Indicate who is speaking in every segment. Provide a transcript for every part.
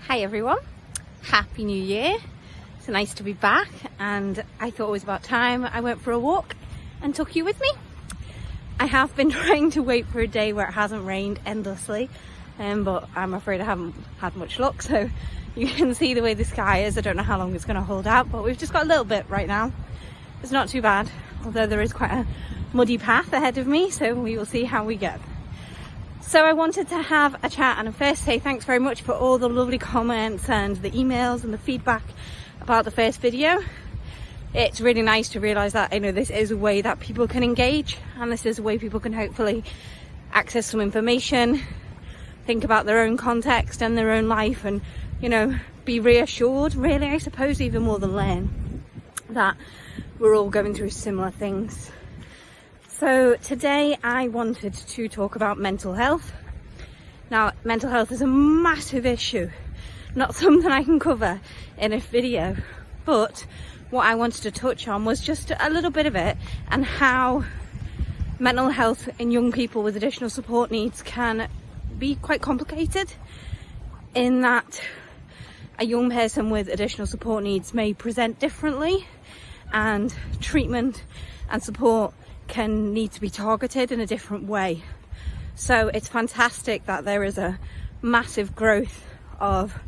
Speaker 1: Hi everyone, Happy New Year. It's nice to be back, and I thought it was about time I went for a walk and took you with me. I have been trying to wait for a day where it hasn't rained endlessly, but I'm afraid I haven't had much luck. So you can see the way the sky is. I don't know how long it's going to hold out, but we've just got a little bit right now. It's not too bad, although there is quite a muddy path ahead of me, so we will see how we go. So I wanted to have a chat and first say thanks very much for all the lovely comments and the emails and the feedback about the first video. It's really nice to realise that, this is a way that people can engage, and this is a way people can hopefully access some information, think about their own context and their own life, and, be reassured, really, I suppose, even more than learn that we're all going through similar things. So today I wanted to talk about mental health. Now, mental health is a massive issue, not something I can cover in a video, but what I wanted to touch on was just a little bit of it, and how mental health in young people with additional support needs can be quite complicated, in that a young person with additional support needs may present differently, and treatment and support can need to be targeted in a different way. So it's fantastic that there is a massive growth of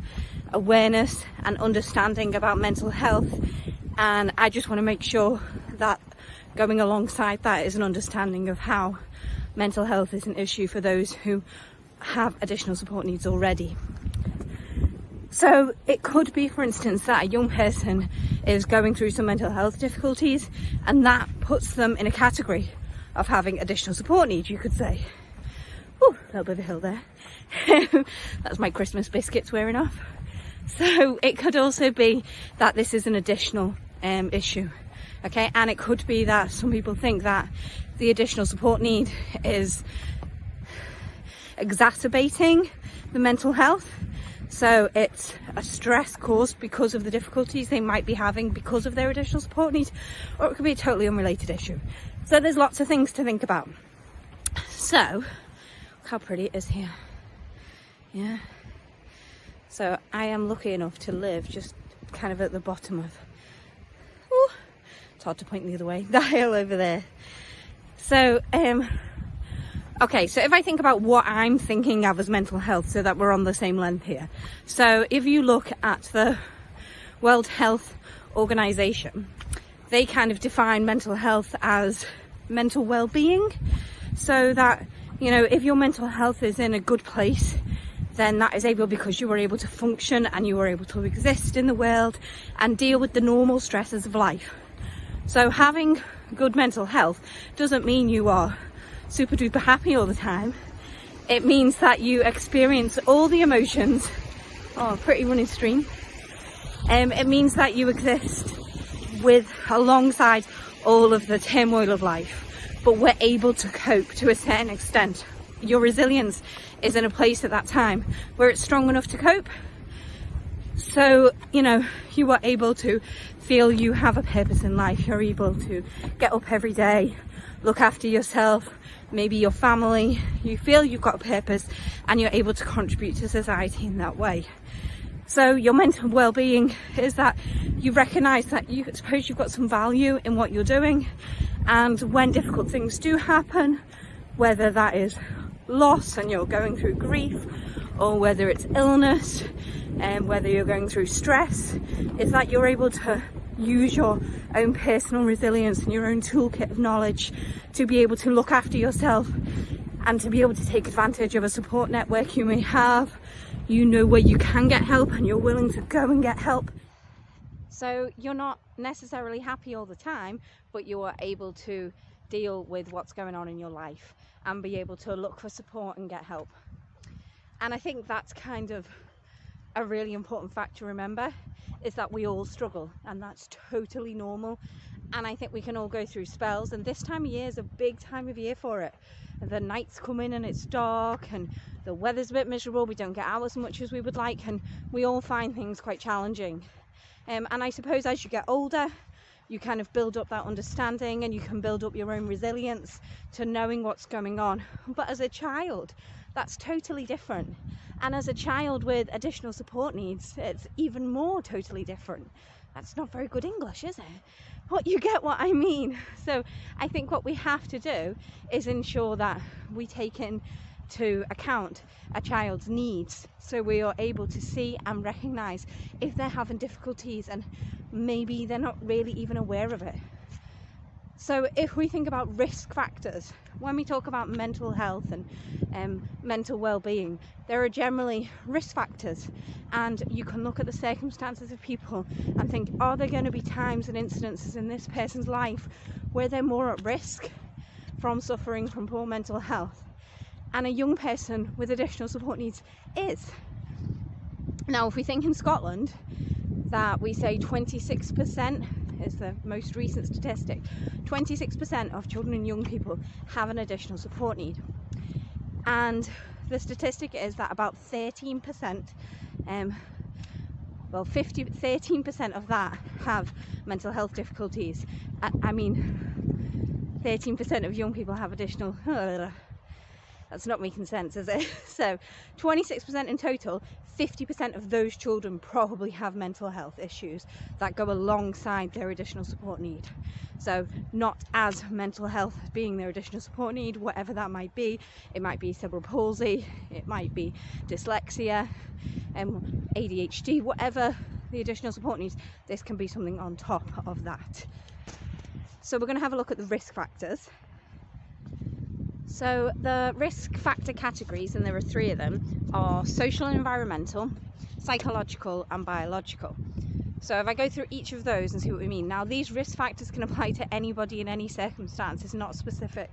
Speaker 1: awareness and understanding about mental health, and I just want to make sure that going alongside that is an understanding of how mental health is an issue for those who have additional support needs already. So it could be, for instance, that a young person is going through some mental health difficulties, and that puts them in a category of having additional support needs, you could say. Ooh, a little bit of a hill there. That's my Christmas biscuits wearing off. So it could also be that this is an additional issue, okay? And it could be that some people think that the additional support need is exacerbating the mental health. So it's a stress caused because of the difficulties they might be having because of their additional support needs, or it could be a totally unrelated issue. So there's lots of things to think about. So, look how pretty it is here. Yeah. So I am lucky enough to live just kind of at the bottom of, it's hard to point the other way, the hill over there. So, okay, so if I think about what I'm thinking of as mental health, so that we're on the same length here. So if you look at the World Health Organization, they kind of define mental health as mental well-being. So that, if your mental health is in a good place, then that is able because you were able to function and you were able to exist in the world and deal with the normal stresses of life. So having good mental health doesn't mean you are super duper happy all the time. It means that you experience all the emotions. Oh, pretty running stream. It means that you exist alongside all of the turmoil of life, but we're able to cope to a certain extent. Your resilience is in a place at that time where it's strong enough to cope. So, you are able to feel you have a purpose in life. You're able to get up every day, look after yourself, maybe your family. You feel you've got a purpose and you're able to contribute to society in that way. So your mental well-being is that you recognise that suppose you've got some value in what you're doing, and when difficult things do happen, whether that is loss and you're going through grief, or whether it's illness, and whether you're going through stress, is that you're able to use your own personal resilience and your own toolkit of knowledge to be able to look after yourself and to be able to take advantage of a support network you may have. You know where you can get help and you're willing to go and get help. So you're not necessarily happy all the time, but you are able to deal with what's going on in your life and be able to look for support and get help. And I think that's kind of a really important fact to remember, is that we all struggle, and that's totally normal. And I think we can all go through spells, and this time of year is a big time of year for it. The nights come in and it's dark and the weather's a bit miserable, we don't get out as much as we would like, and we all find things quite challenging. And I suppose as you get older, you kind of build up that understanding and you can build up your own resilience to knowing what's going on. But as a child, that's totally different. And as a child with additional support needs, it's even more totally different. That's not very good English, is it? But you get what I mean. So I think what we have to do is ensure that we take into account a child's needs, so we are able to see and recognise if they're having difficulties and maybe they're not really even aware of it. So if we think about risk factors, when we talk about mental health and mental well-being, there are generally risk factors, and you can look at the circumstances of people and think, are there going to be times and incidences in this person's life where they're more at risk from suffering from poor mental health? And a young person with additional support needs is. Now, if we think in Scotland, that we say 26% is the most recent statistic, 26% of children and young people have an additional support need. And the statistic is that about 13%, 13% of that have mental health difficulties. 13% of young people have additional... That's not making sense, is it? So 26% in total, 50% of those children probably have mental health issues that go alongside their additional support need. So not as mental health being their additional support need, whatever that might be. It might be cerebral palsy, it might be dyslexia, ADHD, whatever the additional support needs, this can be something on top of that. So we're going to have a look at the risk factors. So the risk factor categories, and there are 3 of them, are social and environmental, psychological and biological. So if I go through each of those and see what we mean. Now, these risk factors can apply to anybody in any circumstance. It's not specific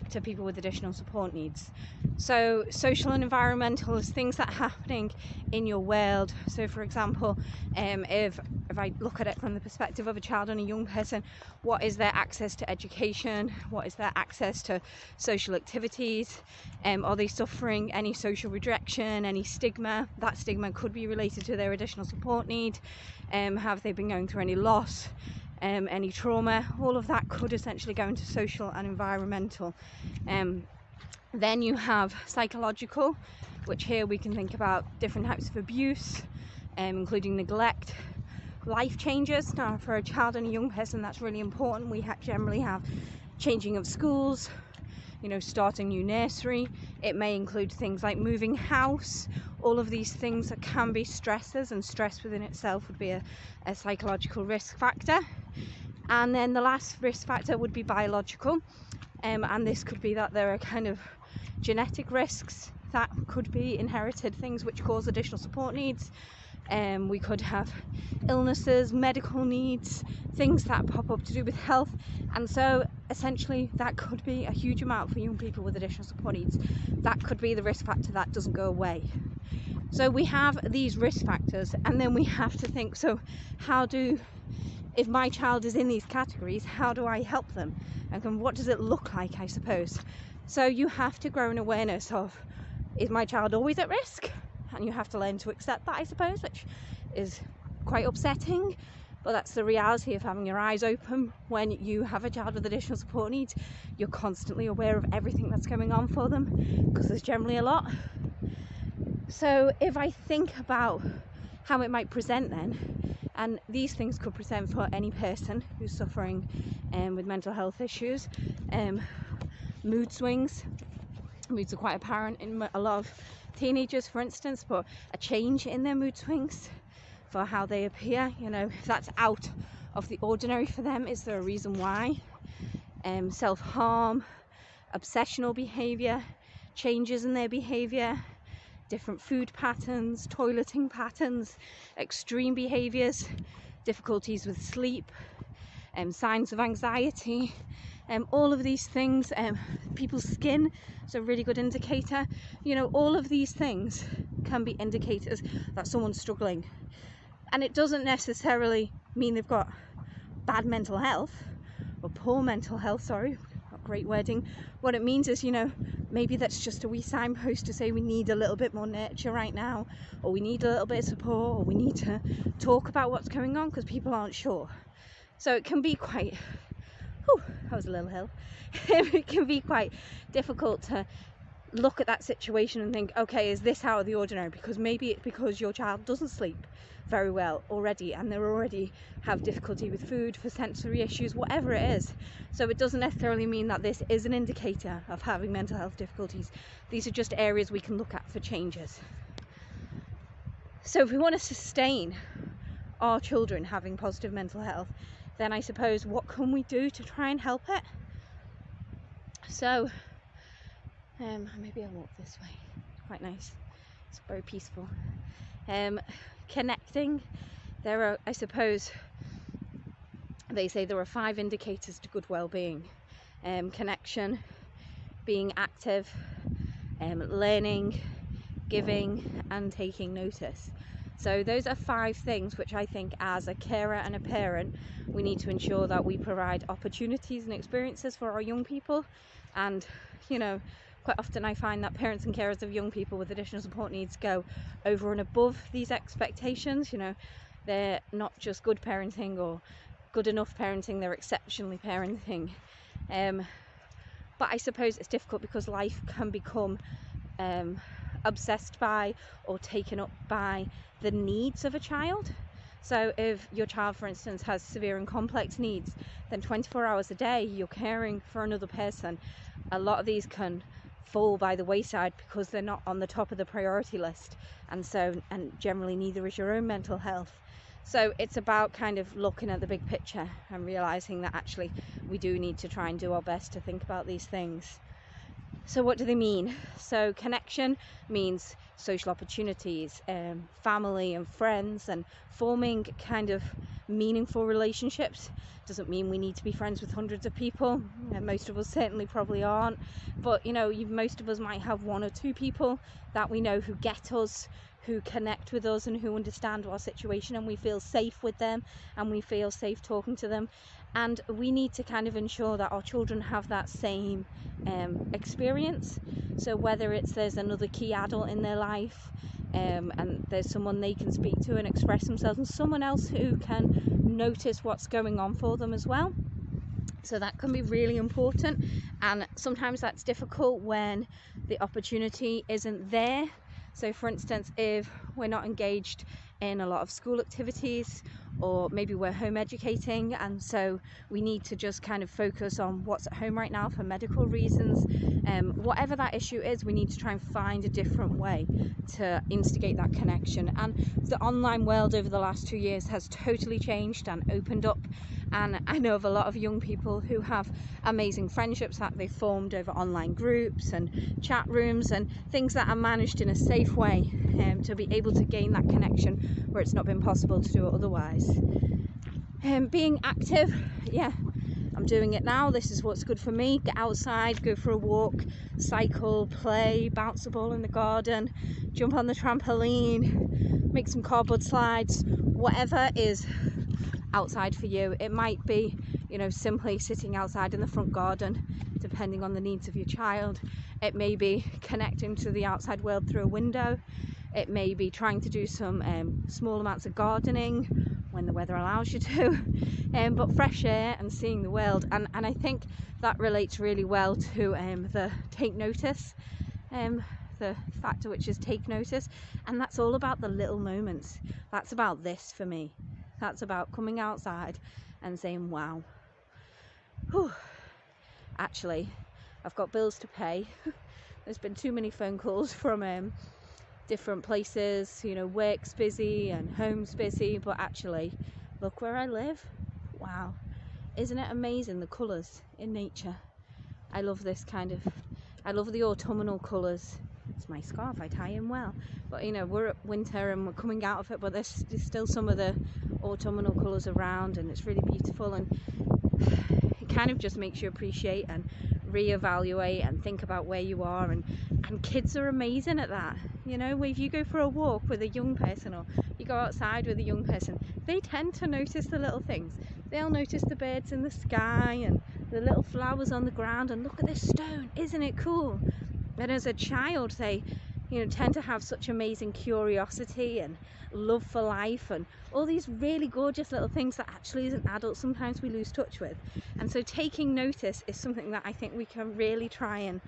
Speaker 1: to people with additional support needs. So social and environmental is things that are happening in your world. So for example, if I look at it from the perspective of a child and a young person, what is their access to education? What is their access to social activities? Are they suffering any social rejection, any stigma? That stigma could be related to their additional support need. Have they been going through any loss, any trauma? All of that could essentially go into social and environmental. Then you have psychological, which here we can think about different types of abuse, including neglect, life changes. Now, for a child and a young person, that's really important. We generally have changing of schools, starting new nursery. It may include things like moving house. All of these things that can be stressors, and stress within itself would be a psychological risk factor. And then the last risk factor would be biological, and this could be that there are kind of genetic risks that could be inherited, things which cause additional support needs. We could have illnesses, medical needs, things that pop up to do with health, and so essentially that could be a huge amount for young people with additional support needs. That could be the risk factor that doesn't go away. So we have these risk factors, and then we have to think, so if my child is in these categories, how do I help them? And what does it look like, I suppose? So you have to grow an awareness of, is my child always at risk? And you have to learn to accept that, I suppose, which is quite upsetting, but that's the reality of having your eyes open. When you have a child with additional support needs, you're constantly aware of everything that's going on for them, because there's generally a lot. So if I think about how it might present then, and these things could present for any person who's suffering with mental health issues. Mood swings. Moods are quite apparent in a lot of teenagers, for instance, but a change in their mood swings for how they appear, if that's out of the ordinary for them, is there a reason why? Self-harm, obsessional behaviour, changes in their behaviour, different food patterns, toileting patterns, extreme behaviours, difficulties with sleep, signs of anxiety, all of these things. People's skin is a really good indicator. All of these things can be indicators that someone's struggling, and it doesn't necessarily mean they've got bad mental health or poor mental health, sorry, not great wording. What it means is, maybe that's just a wee signpost to say we need a little bit more nurture right now, or we need a little bit of support, or we need to talk about what's going on because people aren't sure. So it can be quite, that was a little hill. It can be quite difficult to look at that situation and think, okay, is this out of the ordinary? Because maybe it's because your child doesn't sleep very well already, and they already have difficulty with food, for sensory issues, whatever it is. So it doesn't necessarily mean that this is an indicator of having mental health difficulties. These are just areas we can look at for changes. So if we want to sustain our children having positive mental health, then I suppose what can we do to try and help it? So maybe I'll walk this way. It's quite nice. It's very peaceful. Connecting. There are, I suppose, they say there are 5 indicators to good well-being. Connection, being active, learning, giving, and taking notice. So those are 5 things which I think, as a carer and a parent, we need to ensure that we provide opportunities and experiences for our young people. And quite often I find that parents and carers of young people with additional support needs go over and above these expectations. They're not just good parenting or good enough parenting, they're exceptionally parenting. But I suppose it's difficult because life can become obsessed by or taken up by the needs of a child. So if your child, for instance, has severe and complex needs, then 24 hours a day you're caring for another person. A lot of these can fall by the wayside because they're not on the top of the priority list, and generally neither is your own mental health. So it's about kind of looking at the big picture and realizing that actually we do need to try and do our best to think about these things. So what do they mean? So connection means social opportunities, family and friends, and forming kind of meaningful relationships. Doesn't mean we need to be friends with hundreds of people. Most of us certainly probably aren't. But most of us might have 1 or 2 people that we know who get us, who connect with us, and who understand our situation, and we feel safe with them, and we feel safe talking to them. And we need to kind of ensure that our children have that same experience. So whether there's another key adult in their life, and there's someone they can speak to and express themselves, and someone else who can notice what's going on for them as well. So that can be really important, and sometimes that's difficult when the opportunity isn't there. So for instance, if we're not engaged in a lot of school activities, or maybe we're home educating, and so we need to just kind of focus on what's at home right now for medical reasons, whatever that issue is, we need to try and find a different way to instigate that connection. And the online world over the last 2 years has totally changed and opened up, and I know of a lot of young people who have amazing friendships that they've formed over online groups and chat rooms and things that are managed in a safe way, to be able to gain that connection where it's not been possible to do it otherwise. Being active, I'm doing it now. This is what's good for me. Get outside, go for a walk, cycle, play, bounce the ball in the garden, jump on the trampoline, make some cardboard slides, whatever is outside for you. It might be simply sitting outside in the front garden, depending on the needs of your child. It may be connecting to the outside world through a window. It may be trying to do some small amounts of gardening when the weather allows you to, but fresh air and seeing the world. And I think that relates really well to the take notice, the factor which is take notice. And that's all about the little moments. That's about this for me. That's about coming outside and saying, wow, whew, actually, I've got bills to pay. There's been too many phone calls from different places, work's busy and home's busy, but actually, look where I live. Wow, isn't it amazing, the colours in nature? I love this I love the autumnal colours. It's my scarf, I tie in well, but we're at winter and we're coming out of it, but there's still some of the autumnal colours around, and it's really beautiful, and it kind of just makes you appreciate and reevaluate and think about where you are. And kids are amazing at that. If you go for a walk with a young person, or you go outside with a young person, they tend to notice the little things. They'll notice the birds in the sky and the little flowers on the ground, and look at this stone, isn't it cool? And as a child, they tend to have such amazing curiosity and love for life, and all these really gorgeous little things that actually as an adult sometimes we lose touch with. And so taking notice is something that I think we can really try and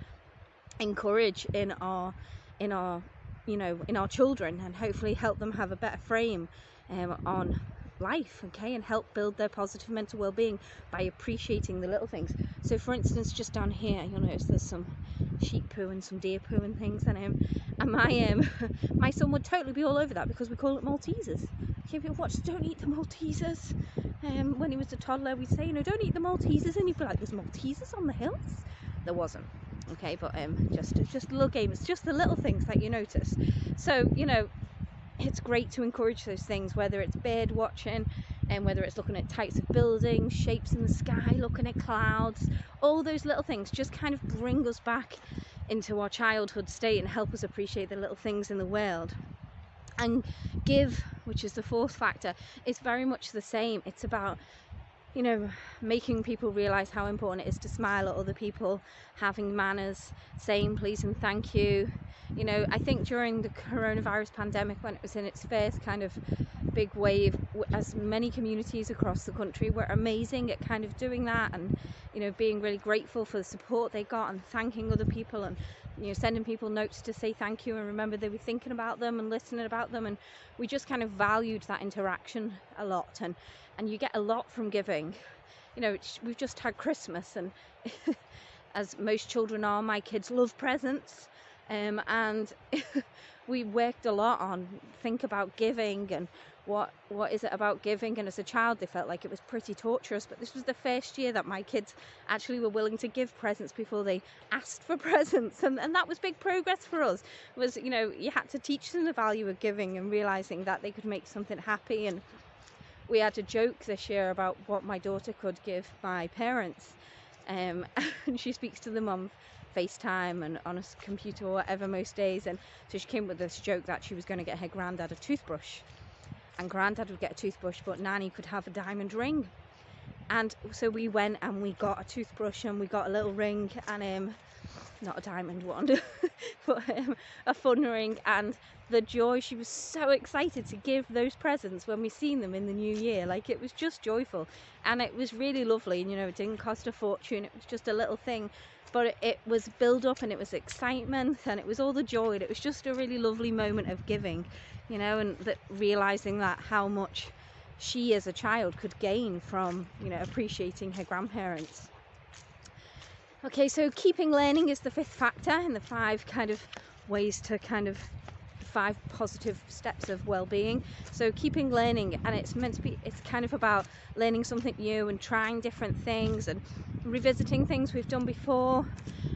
Speaker 1: encourage in our in our children, and hopefully help them have a better frame on life, okay, and help build their positive mental well-being by appreciating the little things. So for instance, just down here you'll notice there's some sheep poo and some deer poo and things, and my my son would totally be all over that because we call it Maltesers. Okay, people watch, don't eat the Maltesers. When he was a toddler, we'd say, don't eat the Maltesers, and he'd be like, there's Maltesers on the hills? There wasn't. Okay, but just a little game. It's just the little things that you notice. So it's great to encourage those things, whether it's bird watching, and whether it's looking at types of buildings, shapes in the sky, looking at clouds. All those little things just kind of bring us back into our childhood state and help us appreciate the little things in the world. And give, which is the fourth factor, is very much the same. It's about making people realize how important it is to smile at other people, having manners, saying please and thank you. I think during the coronavirus pandemic, when it was in its first kind of big wave, as many communities across the country were amazing at kind of doing that, and being really grateful for the support they got, and thanking other people, and sending people notes to say thank you and remember they were thinking about them and listening about them. And we just kind of valued that interaction a lot, and you get a lot from giving. We've just had Christmas, and as most children are, my kids love presents, and we worked a lot on think about giving and what is it about giving. And as a child they felt like it was pretty torturous, but this was the first year that my kids actually were willing to give presents before they asked for presents, and that was big progress for us. Was you had to teach them the value of giving and realizing that they could make something happy. And we had a joke this year about what my daughter could give my parents, and she speaks to them on FaceTime and on a computer or whatever most days, and so she came with this joke that she was going to get her granddad a toothbrush, and granddad would get a toothbrush but Nanny could have a diamond ring. And so we went and we got a toothbrush and we got a little ring, and not a diamond one but a fun ring. And the joy, she was so excited to give those presents when we seen them in the new year. Like, it was just joyful, and it was really lovely. And it didn't cost a fortune, it was just a little thing, but it was build up, and it was excitement, and it was all the joy, and it was just a really lovely moment of giving, and that realizing that how much she as a child could gain from appreciating her grandparents. Okay, so keeping learning is the fifth factor in the 5 kind of ways to 5 positive steps of well-being. So keeping learning, and it's kind of about learning something new and trying different things and revisiting things we've done before.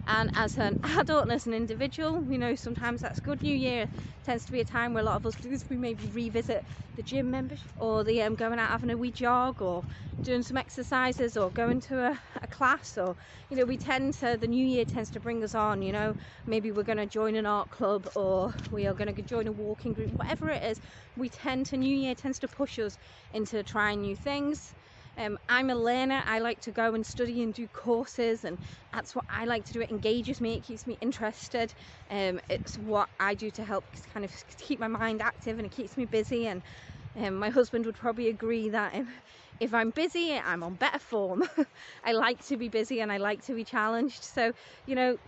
Speaker 1: And as an adult and as an individual, sometimes that's good. New Year tends to be a time where a lot of us do this. We maybe revisit the gym membership, or the going out having a wee jog, or doing some exercises, or going to a class, or the new year tends to bring us on. Maybe we're going to join an art club, or we are going to join a walking group, whatever it is. New year tends to push us into trying new things. I'm a learner. I like to go and study and do courses, and that's what I like to do. It engages me, it keeps me interested. It's what I do to help kind of keep my mind active, and it keeps me busy. And my husband would probably agree that if I'm busy, I'm on better form. I like to be busy and I like to be challenged. So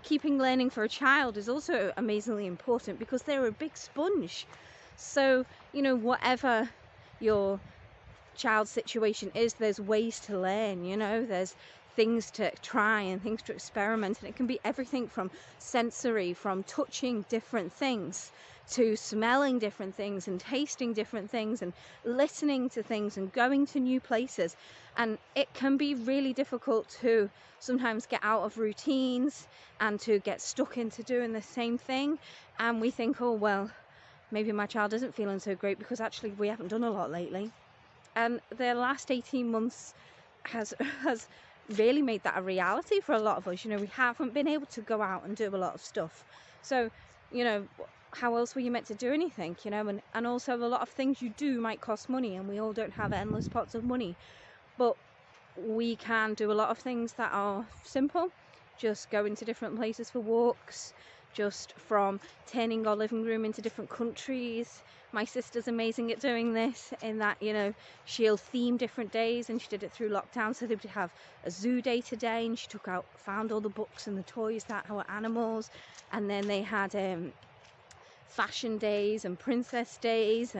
Speaker 1: keeping learning for a child is also amazingly important, because they're a big sponge. So whatever your child's situation is, there's ways to learn. There's things to try and things to experiment, and it can be everything from sensory, from touching different things, to smelling different things and tasting different things and listening to things and going to new places. And it can be really difficult to sometimes get out of routines and to get stuck into doing the same thing, and we think, oh well, maybe my child isn't feeling so great because actually we haven't done a lot lately. And the last 18 months has really made that a reality for a lot of us. We haven't been able to go out and do a lot of stuff. So, how else were you meant to do anything? And also a lot of things you do might cost money, and we all don't have endless pots of money. But we can do a lot of things that are simple. Just going to different places for walks, just from turning our living room into different countries. My sister's amazing at doing this, in that, you know, she'll theme different days, and she did it through lockdown. So they would have a zoo day today, and she found all the books and the toys that were animals, and then they had fashion days and princess days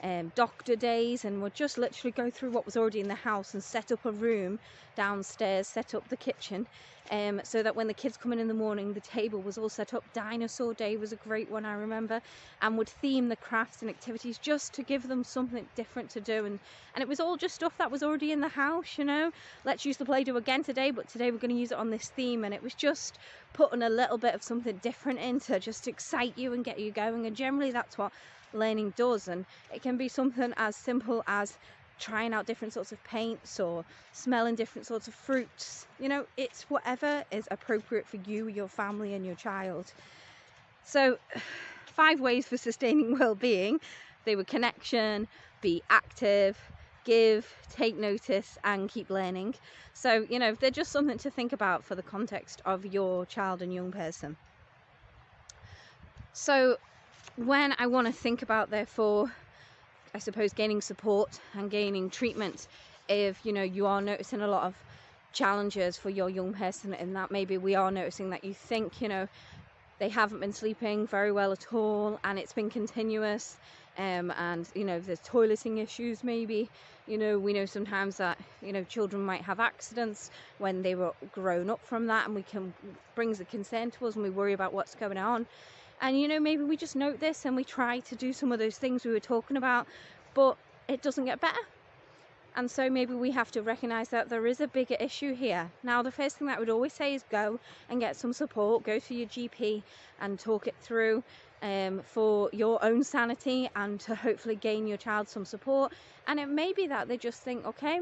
Speaker 1: and doctor days, and would just literally go through what was already in the house and set up a room downstairs, set up the kitchen, so that when the kids come in the morning, the table was all set up. Dinosaur day was a great one, I remember, and would theme the crafts and activities just to give them something different to do. And it was all just stuff that was already in the house, you know. Let's use the Play-Doh again today, but today we're going to use it on this theme. And it was just putting a little bit of something different in to just excite you and get you going. And generally that's what learning does. And it can be something as simple as trying out different sorts of paints or smelling different sorts of fruits. You know, it's whatever is appropriate for you, your family and your child. So 5 ways for sustaining well-being. They were connection, be active, give, take notice, and keep learning. So, you know, they're just something to think about for the context of your child and young person. So when I want to think about, therefore, I suppose, gaining support and gaining treatment, if, you know, you are noticing a lot of challenges for your young person, and that maybe we are noticing that you think, you know, they haven't been sleeping very well at all, and it's been continuous, and, you know, there's toileting issues maybe. You know, we know sometimes that, you know, children might have accidents when they were grown up from that, and brings the concern to us, and we worry about what's going on. And, you know, maybe we just note this and we try to do some of those things we were talking about, but it doesn't get better. And so maybe we have to recognize that there is a bigger issue here. Now, the first thing that I would always say is go and get some support. Go to your GP and talk it through for your own sanity, and to hopefully gain your child some support. And it may be that they just think, okay,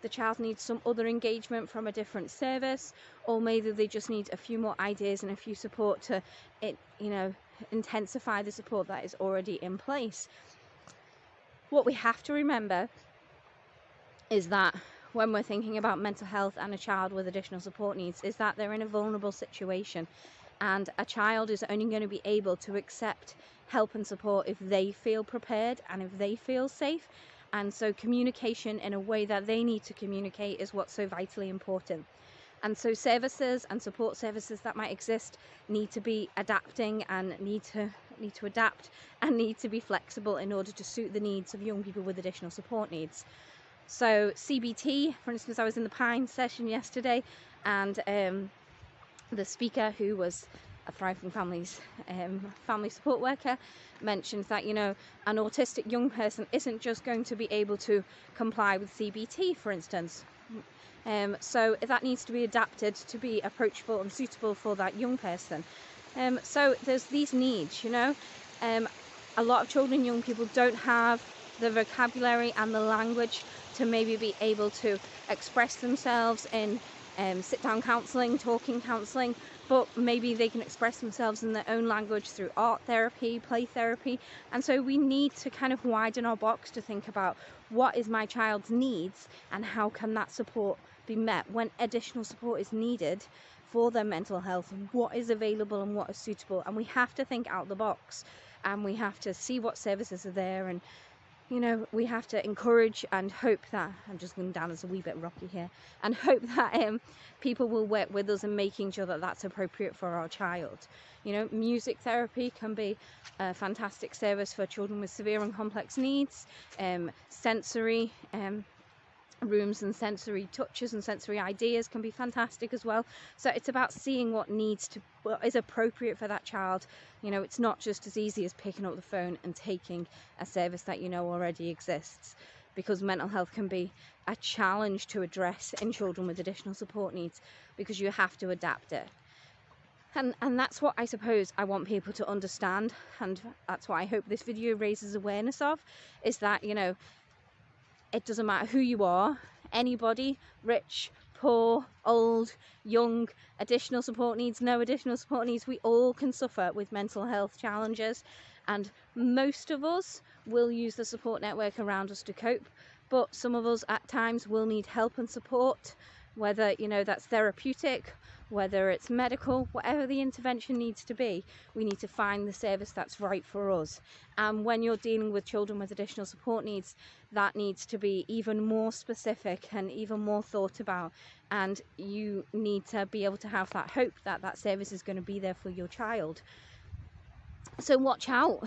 Speaker 1: the child needs some other engagement from a different service, or maybe they just need a few more ideas and a few support to, you know, intensify the support that is already in place. What we have to remember is that when we're thinking about mental health and a child with additional support needs, is that they're in a vulnerable situation, and a child is only going to be able to accept help and support if they feel prepared and if they feel safe. And so communication in a way that they need to communicate is what's so vitally important. And so services and support services that might exist need to be adapting, and need to adapt and need to be flexible in order to suit the needs of young people with additional support needs. So CBT, for instance, I was in the Pine session yesterday, and the speaker, who was a Thriving Families family support worker, mentioned that, you know, an autistic young person isn't just going to be able to comply with CBT, for instance. So that needs to be adapted to be approachable and suitable for that young person. So there's these needs, you know. A lot of children and young people don't have the vocabulary and the language to maybe be able to express themselves in sit-down counselling, talking counselling, but maybe they can express themselves in their own language through art therapy, play therapy. And so we need to kind of widen our box to think about what is my child's needs and how can that support be met when additional support is needed for their mental health, and what is available and what is suitable. And we have to think out the box, and we have to see what services are there, and, you know, we have to encourage and hope that, I'm just going down as a wee bit rocky here, and hope that people will work with us in making sure that that's appropriate for our child. You know, music therapy can be a fantastic service for children with severe and complex needs. Sensory rooms and sensory touches and sensory ideas can be fantastic as well. So it's about seeing what is appropriate for that child. You know, it's not just as easy as picking up the phone and taking a service that you know already exists, because mental health can be a challenge to address in children with additional support needs, because you have to adapt it. And that's what I suppose I want people to understand, and that's what I hope this video raises awareness of, is that, you know, it doesn't matter who you are, anybody, rich, poor, old, young, additional support needs, no additional support needs, we all can suffer with mental health challenges, and most of us will use the support network around us to cope, but some of us at times will need help and support, whether, you know, that's therapeutic whether it's medical, whatever the intervention needs to be, we need to find the service that's right for us. And when you're dealing with children with additional support needs, that needs to be even more specific and even more thought about, and you need to be able to have that hope that that service is going to be there for your child. So watch out.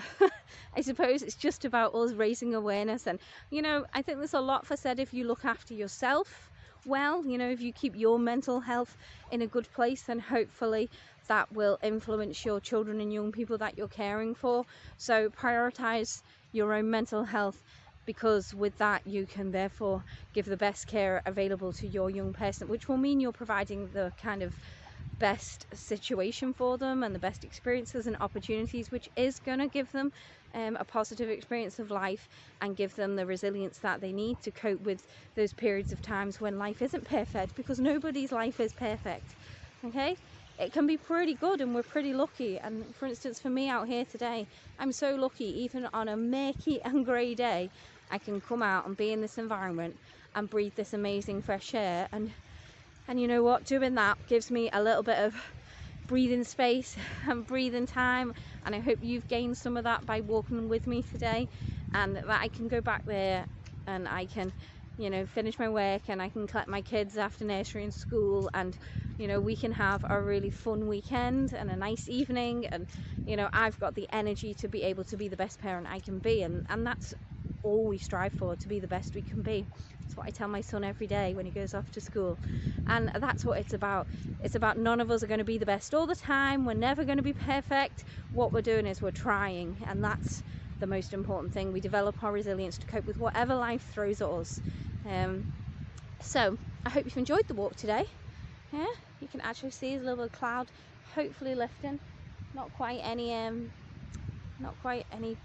Speaker 1: I suppose it's just about us raising awareness. And I think there's a lot for said if you look after yourself well, if you keep your mental health in a good place, then hopefully that will influence your children and young people that you're caring for. So prioritize your own mental health, because with that you can therefore give the best care available to your young person, which will mean you're providing the kind of best situation for them and the best experiences and opportunities, which is going to give them a positive experience of life and give them the resilience that they need to cope with those periods of times when life isn't perfect, because nobody's life is perfect. Okay, it can be pretty good and we're pretty lucky. And for instance, for me out here today, I'm so lucky. Even on a murky and grey day, I can come out and be in this environment and breathe this amazing fresh air. And you know what, doing that gives me a little bit of breathing space and breathing time, and I hope you've gained some of that by walking with me today, and that I can go back there and I can finish my work and I can collect my kids after nursery and school, and we can have a really fun weekend and a nice evening, and I've got the energy to be able to be the best parent I can be, and that's all we strive for, to be the best we can be. That's what I tell my son every day when he goes off to school, and that's what it's about. It's about none of us are going to be the best all the time. We're never going to be perfect. What we're doing is we're trying, and that's the most important thing. We develop our resilience to cope with whatever life throws at us. So I hope you've enjoyed the walk today. Yeah, you can actually see there's a little bit of cloud hopefully lifting, not quite any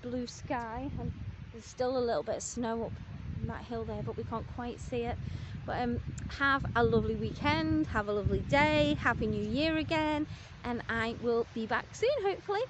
Speaker 1: blue sky, and there's still a little bit of snow up on that hill there, but we can't quite see it. But have a lovely weekend, have a lovely day, happy new year again, and I will be back soon hopefully.